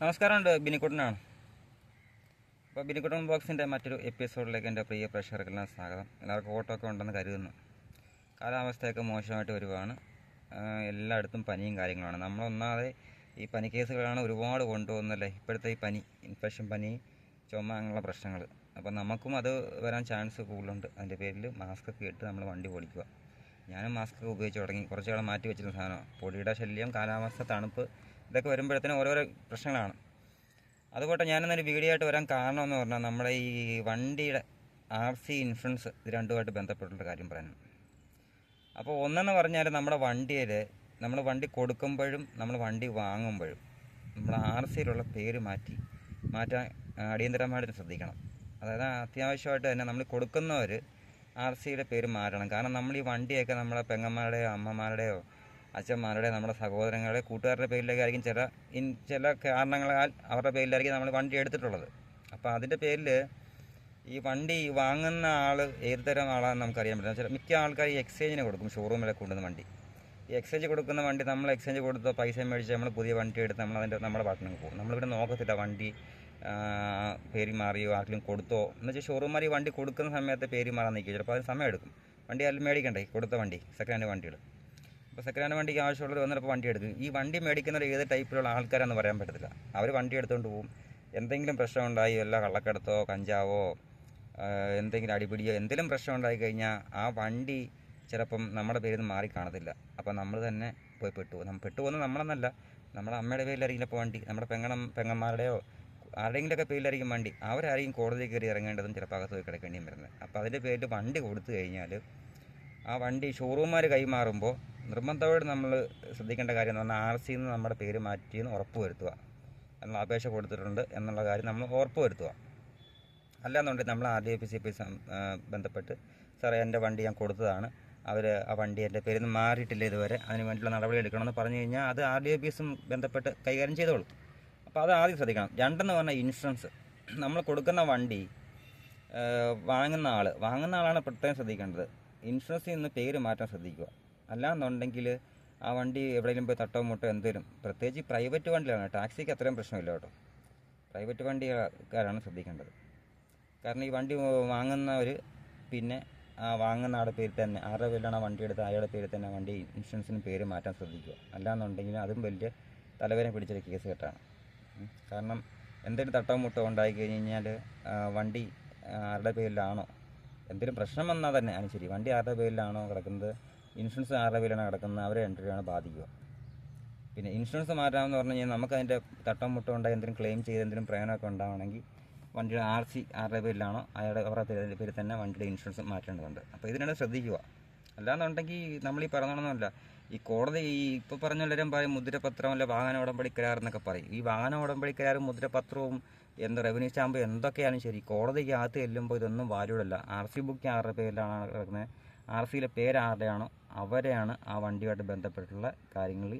നമസ്കാരമുണ്ട്, ബിനിക്കുട്ടനാണ്. അപ്പോൾ ബിനിക്കുട്ടൻ ബോക്സിൻ്റെ മറ്റൊരു എപ്പിസോഡിലേക്ക് എൻ്റെ പ്രിയ പ്രേക്ഷകർക്കെല്ലാം സ്വാഗതം. എല്ലാവർക്കും ഓട്ടമൊക്കെ ഉണ്ടെന്ന് കരുതുന്നു. കാലാവസ്ഥയൊക്കെ മോശമായിട്ട് വരുവാണ്. എല്ലായിടത്തും പനിയും കാര്യങ്ങളാണ്. നമ്മളൊന്നാതെ ഈ പനി കേസുകളാണ് ഒരുപാട് കൊണ്ടുപോകുന്നല്ലേ ഇപ്പോഴത്തെ ഈ പനി, ഇൻഫെക്ഷൻ പനി, ചുമ അങ്ങനെയുള്ള പ്രശ്നങ്ങൾ. അപ്പോൾ നമുക്കും അത് വരാൻ ചാൻസ് കൂടുതലുണ്ട്. അതിൻ്റെ പേരിൽ മാസ്കൊക്കെ ഇട്ട് നമ്മൾ വണ്ടി ഓടിക്കുക. ഞാനും മാസ്കൊക്കെ ഉപയോഗിച്ച് തുടങ്ങി. കുറച്ച് കാലം മാറ്റി വെച്ചിരുന്ന സാധനമാണ്. പൊടിയുടെ ശല്യം, കാലാവസ്ഥ, തണുപ്പ്, ഇതൊക്കെ വരുമ്പോഴത്തേനും ഓരോരോ പ്രശ്നങ്ങളാണ്. അതുപോലെ ഞാനിന്നൊരു വീഡിയോ ആയിട്ട് വരാൻ കാരണമെന്ന് പറഞ്ഞാൽ നമ്മുടെ ഈ വണ്ടിയുടെ RC ഇൻഷുറൻസ് ഇത് രണ്ടുമായിട്ട് ബന്ധപ്പെട്ടുള്ള കാര്യം പറയുന്നു. അപ്പോൾ ഒന്നെന്ന് പറഞ്ഞാൽ നമ്മുടെ വണ്ടിയിൽ നമ്മൾ വണ്ടി കൊടുക്കുമ്പോഴും നമ്മൾ വണ്ടി വാങ്ങുമ്പോഴും നമ്മൾ RCയിലുള്ള പേര് മാറ്റാൻ അടിയന്തരമായിട്ട് ശ്രദ്ധിക്കണം. അതായത് അത്യാവശ്യമായിട്ട് തന്നെ നമ്മൾ കൊടുക്കുന്നവർ RCയുടെ പേര് മാറ്റണം. കാരണം നമ്മൾ ഈ വണ്ടിയൊക്കെ നമ്മളെ പെങ്ങന്മാരുടെയോ അമ്മമാരുടെയോ അച്ഛന്മാരുടെ, നമ്മുടെ സഹോദരങ്ങളുടെ, കൂട്ടുകാരുടെ പേരിലേക്കായിരിക്കും ചില കാരണങ്ങളാൽ അവരുടെ പേരിലായിരിക്കും നമ്മൾ വണ്ടി എടുത്തിട്ടുള്ളത്. അപ്പോൾ അതിൻ്റെ പേരിൽ ഈ വണ്ടി വാങ്ങുന്ന ആൾ ഏത് തരം ആളാണെന്ന് നമുക്കറിയാൻ പറ്റില്ല. മിക്ക ആൾക്കാർ ഈ എക്സ്ചേഞ്ചിന് കൊടുക്കും. ഷോറൂമിലൊക്കെ കൊണ്ടുവന്ന വണ്ടി, ഈ എക്സ്ചേഞ്ച് കൊടുക്കുന്ന വണ്ടി നമ്മൾ എക്സ്ചേഞ്ച് കൊടുത്തോ പൈസ മേടിച്ച് നമ്മൾ പുതിയ വണ്ടി എടുത്ത് നമ്മുടെ പാട്ടിലേക്ക് പോകും. നമ്മളിവിടെ നോക്കത്തില്ല വണ്ടി പേര് മാറിയോ ആർക്കെങ്കിലും കൊടുത്തോ എന്ന് വെച്ചാൽ ഷോറൂമാർ ഈ വണ്ടി കൊടുക്കുന്ന സമയത്ത് പേര് മാറാൻ നിൽക്കുക. ചിലപ്പോൾ അതിന് സമയം എടുക്കും. വണ്ടി ആരും മേടിക്കണ്ടേ, കൊടുത്ത വണ്ടി, സെക്കൻഡ് ഹാൻഡ് വണ്ടികൾ. അപ്പോൾ സെക്കൻഡ് ഹാൻഡ് വണ്ടിക്ക് ആവശ്യമുള്ളത് വന്നപ്പോൾ വണ്ടി എടുക്കും. ഈ വണ്ടി മേടിക്കുന്നവർ ഏത് ടൈപ്പിലുള്ള ആൾക്കാരാണെന്ന് പറയാൻ പറ്റത്തില്ല. അവർ വണ്ടി എടുത്തുകൊണ്ട് പോകും. എന്തെങ്കിലും പ്രശ്നം ഉണ്ടായി, വല്ല കള്ളക്കടത്തോ കഞ്ചാവോ എന്തെങ്കിലും അടിപിടിയോ എന്തെങ്കിലും പ്രശ്നം ഉണ്ടായി കഴിഞ്ഞാൽ ആ വണ്ടി ചിലപ്പം നമ്മുടെ പേരിൽ നിന്ന് മാറി കാണത്തില്ല. അപ്പോൾ നമ്മൾ തന്നെ പോയി പെട്ടുപോകുന്നത് നമ്മളെന്നല്ല, നമ്മുടെ അമ്മയുടെ പേരിലായിരിക്കും ഇപ്പോൾ വണ്ടി, നമ്മുടെ പെങ്ങന്മാരുടെയോ ആരുടെയെങ്കിലുമൊക്കെ പേരിലായിരിക്കും വണ്ടി. അവരായിരിക്കും കോടതിയിൽ കയറി ഇറങ്ങേണ്ടതും ചിലപ്പോൾ അകത്ത് പോയി കിടക്കേണ്ടിയും വരുന്നത്. അപ്പോൾ അതിൻ്റെ പേരിൽ വണ്ടി കൊടുത്തു കഴിഞ്ഞാൽ ആ വണ്ടി ഷോറൂമുകാർ കൈമാറുമ്പോൾ നിർബന്ധമായിട്ട് നമ്മൾ ശ്രദ്ധിക്കേണ്ട കാര്യം എന്ന് പറഞ്ഞാൽ RCയിൽ നിന്ന് നമ്മുടെ പേര് മാറ്റിയെന്ന് ഉറപ്പ് വരുത്തുക. നമ്മൾ അപേക്ഷ കൊടുത്തിട്ടുണ്ട് എന്നുള്ള കാര്യം നമ്മൾ ഉറപ്പ് വരുത്തുക. അല്ലാന്നുണ്ടെങ്കിൽ നമ്മൾ RDO ഓഫീസിൽ ബന്ധപ്പെട്ട് സാറേ എൻ്റെ വണ്ടി ഞാൻ കൊടുത്തതാണ്, അവർ ആ വണ്ടി എൻ്റെ പേരിൽ നിന്ന് മാറിയിട്ടില്ല ഇതുവരെ, അതിന് വേണ്ടിയുള്ള നടപടി എടുക്കണമെന്ന് പറഞ്ഞു കഴിഞ്ഞാൽ അത് RDO ഓഫീസും ബന്ധപ്പെട്ട് കൈകാര്യം ചെയ്തോളൂ. അപ്പോൾ അത് ആദ്യം ശ്രദ്ധിക്കണം. രണ്ടെന്ന് പറഞ്ഞാൽ ഇൻഷുറൻസ്. നമ്മൾ കൊടുക്കുന്ന വണ്ടി വാങ്ങുന്ന ആളാണ് പ്രത്യേകം ശ്രദ്ധിക്കേണ്ടത്. ഇൻഷുറൻസിൽ നിന്ന് പേര് മാറ്റാൻ ശ്രദ്ധിക്കുക. അല്ലാന്നുണ്ടെങ്കിൽ ആ വണ്ടി എവിടെയെങ്കിലും പോയി തട്ടോ മുട്ടോ എന്തെങ്കിലും, പ്രത്യേകിച്ച് പ്രൈവറ്റ് വണ്ടിയാണ്. ടാക്സിക്ക് അത്രയും പ്രശ്നമില്ല കേട്ടോ. പ്രൈവറ്റ് വണ്ടിക്കാരാണ് ശ്രദ്ധിക്കേണ്ടത്. കാരണം ഈ വണ്ടി വാങ്ങുന്നവർ പിന്നെ ആ വാങ്ങുന്ന ആളുടെ പേരിൽ തന്നെ, ആരുടെ പേരിലാണ് വണ്ടി എടുത്ത് അയാളുടെ പേരിൽ തന്നെ വണ്ടി ഇൻഷുറൻസിന് പേര് മാറ്റാൻ ശ്രദ്ധിക്കുക. അല്ലാന്നുണ്ടെങ്കിൽ അതും വലിയ തലവേദന പിടിച്ചൊരു കേസ് കേട്ടാണ്. കാരണം എന്തെങ്കിലും തട്ടോ മുട്ടോ ഉണ്ടായി കഴിഞ്ഞാൽ വണ്ടി ആരുടെ പേരിലാണോ, എന്തെങ്കിലും പ്രശ്നം വന്നാൽ തന്നെ അതിന് ശരി, വണ്ടി ആരുടെ പേരിലാണോ കിടക്കുന്നത്, ഇൻഷുറൻസ് ആരുടെ പേരിലാണ് കിടക്കുന്നത്, അവരെ രണ്ടുപേരാണ് ബാധിക്കുക. പിന്നെ ഇൻഷുറൻസ് മാറ്റാമെന്ന് പറഞ്ഞു കഴിഞ്ഞാൽ നമുക്ക് അതിൻ്റെ തട്ടം മുട്ടം ഉണ്ടായി എന്തെങ്കിലും ക്ലെയിം ചെയ്ത് എന്തെങ്കിലും പ്രയോജനമൊക്കെ ഉണ്ടാവണമെങ്കിൽ വണ്ടിയുടെ RC ആരുടെ പേരിലാണോ അവരുടെ പേരിൽ തന്നെ വണ്ടിയുടെ ഇൻഷുറൻസ് മാറ്റേണ്ടതുണ്ട്. അപ്പോൾ ഇതിനാണ് ശ്രദ്ധിക്കുക. അല്ലാന്നുണ്ടെങ്കിൽ നമ്മൾ ഈ പറഞ്ഞോണമെന്നല്ല, ഈ കോടതി ഇപ്പോൾ പറഞ്ഞ എല്ലാവരും പറയും മുദ്രപത്രം അല്ല വാഹന ഉടമ്പടി കരാർ എന്നൊക്കെ പറയും. ഈ വാഹന ഉടമ്പടി കരാറും മുദ്രപത്രവും റവന്യൂ സ്റ്റാമ്പ് എന്തൊക്കെയാലും ശരി, കോടതിക്ക് അകത്ത് ചെല്ലുമ്പോൾ ഇതൊന്നും വാല്യൂഡല്ല. RC ബുക്ക് ആരുടെ പേരിലാണ് കിടക്കുന്നത്, RCയിലെ പേര് ആരുടെയാണോ അവരെയാണ് ആ വണ്ടിയുമായിട്ട് ബന്ധപ്പെട്ടുള്ള കാര്യങ്ങളിൽ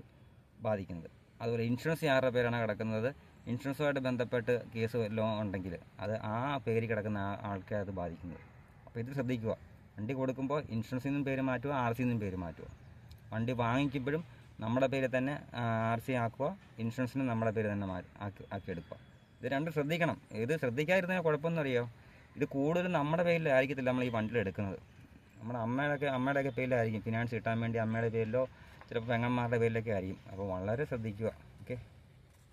ബാധിക്കുന്നത്. അതുപോലെ ഇൻഷുറൻസ് ആരുടെ പേരാണ് കിടക്കുന്നത്, ഇൻഷുറൻസുമായിട്ട് ബന്ധപ്പെട്ട് കേസ് വല്ലതും ഉണ്ടെങ്കിൽ അത് ആ പേര് കിടക്കുന്ന ആൾക്കെ അത് ബാധിക്കുന്നത്. അപ്പോൾ ഇത് ശ്രദ്ധിക്കുക. വണ്ടി കൊടുക്കുമ്പോൾ ഇൻഷുറൻസിൽ നിന്നും പേര് മാറ്റുക, RCയിൽ നിന്നും പേര് മാറ്റുക. വണ്ടി വാങ്ങിക്കുമ്പോഴും നമ്മുടെ പേര് തന്നെ RC ആക്കുക, ഇൻഷുറൻസിന് നമ്മുടെ പേര് തന്നെ ആക്കിയെടുക്കുക. ഇത് രണ്ടും ശ്രദ്ധിക്കണം. ഇത് ശ്രദ്ധിക്കാതിരുന്നാൽ കുഴപ്പമൊന്നും അറിയോ, ഇത് കൂടുതലും നമ്മുടെ പേരിലായിരിക്കത്തില്ല നമ്മൾ ഈ വണ്ടിയിൽ എടുക്കുന്നത്. നമ്മുടെ അമ്മയുടെയൊക്കെ പേരിലായിരിക്കും. ഫിനാൻസ് കിട്ടാൻ വേണ്ടി അമ്മയുടെ പേരിലോ ചിലപ്പോൾ പെങ്ങന്മാരുടെ പേരിലൊക്കെ ആയിരിക്കും. അപ്പോൾ വളരെ ശ്രദ്ധിക്കുക.